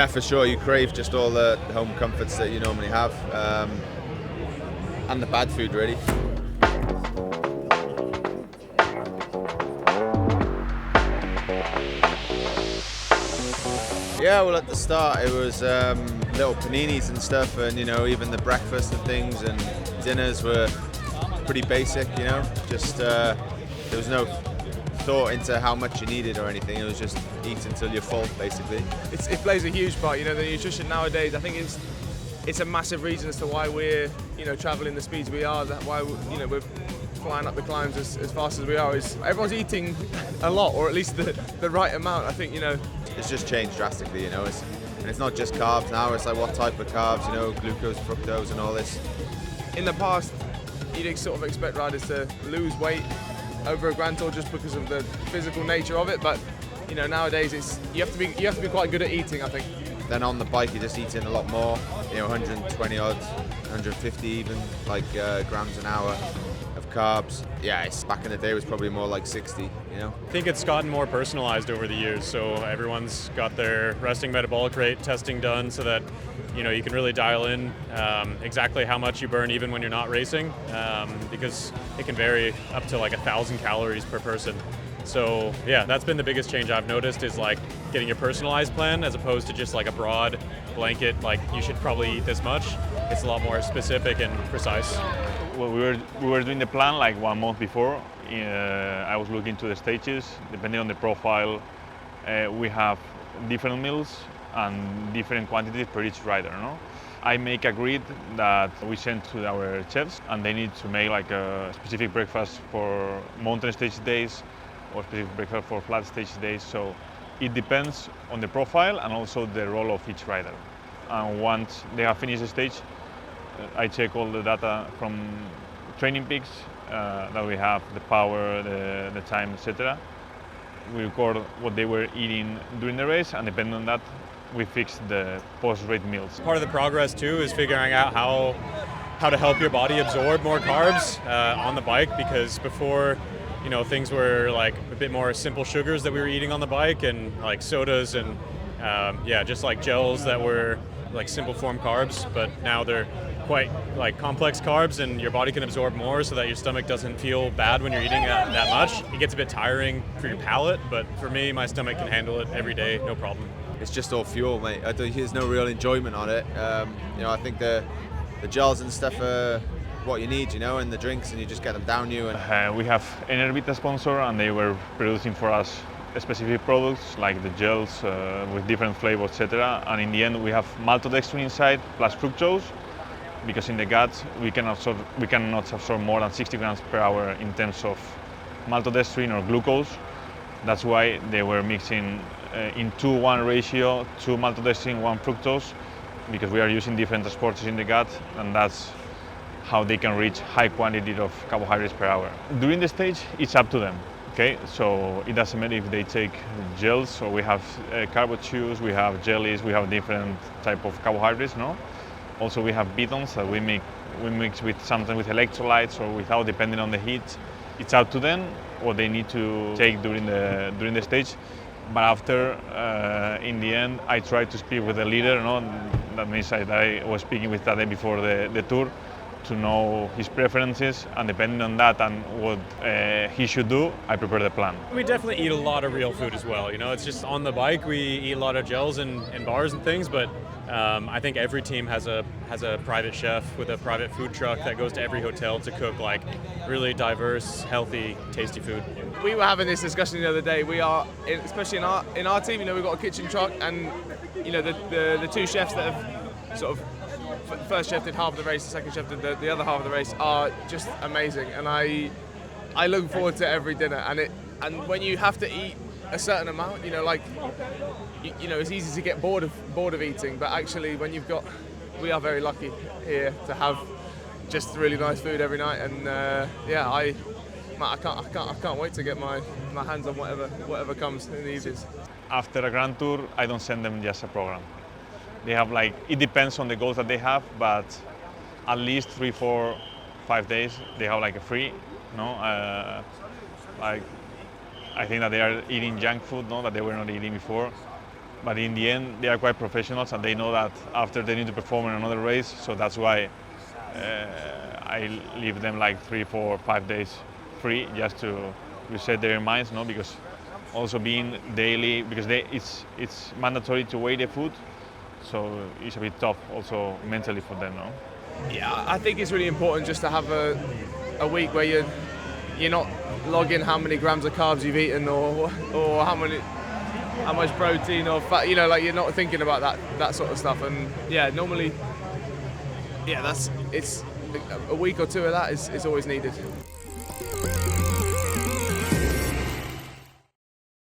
Yeah, for sure. You crave just all the home comforts that you normally have, and the bad food, really. Yeah, well, at the start it was little paninis and stuff, and even the breakfast and things and dinners were pretty basic. Just there was no thought into how much you needed or anything. It was just eat until you're full, basically. It plays a huge part. The nutrition nowadays, I think it's a massive reason as to why we're traveling the speeds we are. That why we're flying up the climbs as fast as we are. Is everyone's eating a lot, or at least the right amount. I think It's just changed drastically. And it's not just carbs now. It's like what type of carbs, glucose, fructose, and all this. In the past, you'd sort of expect riders to lose weight over a Grand Tour just because of the physical nature of it, but nowadays you have to be quite good at eating, I think. Then on the bike you're just eating a lot more, 120 odd, 150 even, grams an hour of carbs. Yeah, back in the day it was probably more like 60. I think it's gotten more personalized over the years, so everyone's got their resting metabolic rate testing done so that you can really dial in exactly how much you burn even when you're not racing, because it can vary up to 1,000 calories per person. So yeah, that's been the biggest change I've noticed, is getting your personalized plan as opposed to just a broad blanket, you should probably eat this much. It's a lot more specific and precise. Well, we were doing the plan 1 month before. I was looking to the stages. Depending on the profile, we have different meals and different quantities per each rider. No? I make a grid that we send to our chefs, and they need to make a specific breakfast for mountain stage days or specific breakfast for flat stage days. So it depends on the profile and also the role of each rider. And once they have finished the stage, I check all the data from training peaks that we have, the power, the time, etc. We record what they were eating during the race, and depending on that, we fix the post-race meals. Part of the progress too is figuring out how to help your body absorb more carbs on the bike, because before things were a bit more simple sugars that we were eating on the bike, and sodas and just gels that were simple form carbs, but now they're quite complex carbs, and your body can absorb more so that your stomach doesn't feel bad when you're eating that much. It gets a bit tiring for your palate, but for me, my stomach can handle it every day, no problem. It's just all fuel, mate. There's no real enjoyment on it. I think the gels and stuff are what you need, and the drinks, and you just get them down you. And we have Enervita sponsor, and they were producing for us specific products like the gels with different flavors, etc. And in the end, we have maltodextrin inside plus fructose, because in the gut we cannot absorb more than 60 grams per hour in terms of maltodextrin or glucose. That's why they were mixing in 2:1 ratio, 2 maltodextrin, 1 fructose, because we are using different transporters in the gut, and that's how they can reach high quantity of carbohydrates per hour. During the stage, it's up to them. Okay, so it doesn't matter if they take gels, so we have carbo chews, we have jellies, we have different type of carbohydrates, no? Also we have bidons that we mix with something with electrolytes or without, depending on the heat. It's up to them what they need to take during the stage. But after, in the end, I try to speak with the leader. That means I was speaking with Tadej before the tour, to know his preferences, and depending on that and what he should do, I prepare the plan. We definitely eat a lot of real food as well. It's just on the bike we eat a lot of gels and bars and things, but I think every team has a private chef with a private food truck that goes to every hotel to cook really diverse, healthy, tasty food. We were having this discussion the other day. We are, especially in our team, we've got a kitchen truck, and the two chefs that have sort of, first chef did half of the race, the second chef did the other half of the race, are just amazing, and I look forward to every dinner. And when you have to eat a certain amount, it's easy to get bored of eating, but actually we are very lucky here to have just really nice food every night, and I can't wait to get my hands on whatever comes in the evenings. After a Grand Tour, I don't send them just a program. They have it depends on the goals that they have, but at least 3, 4, 5 days they have a free. I think that they are eating junk food, that they were not eating before. But in the end, they are quite professionals, and they know that after they need to perform in another race. So that's why I leave them like 3, 4, 5 days free, just to reset their minds, no? Because also being daily, because it's mandatory to weigh their food, so it's a bit tough also mentally for them, no? Yeah, I think it's really important just to have a week where you're not logging how many grams of carbs you've eaten or how much protein or fat, you know, like you're not thinking about that sort of stuff. And yeah, normally, yeah, it's a week or two of that is always needed.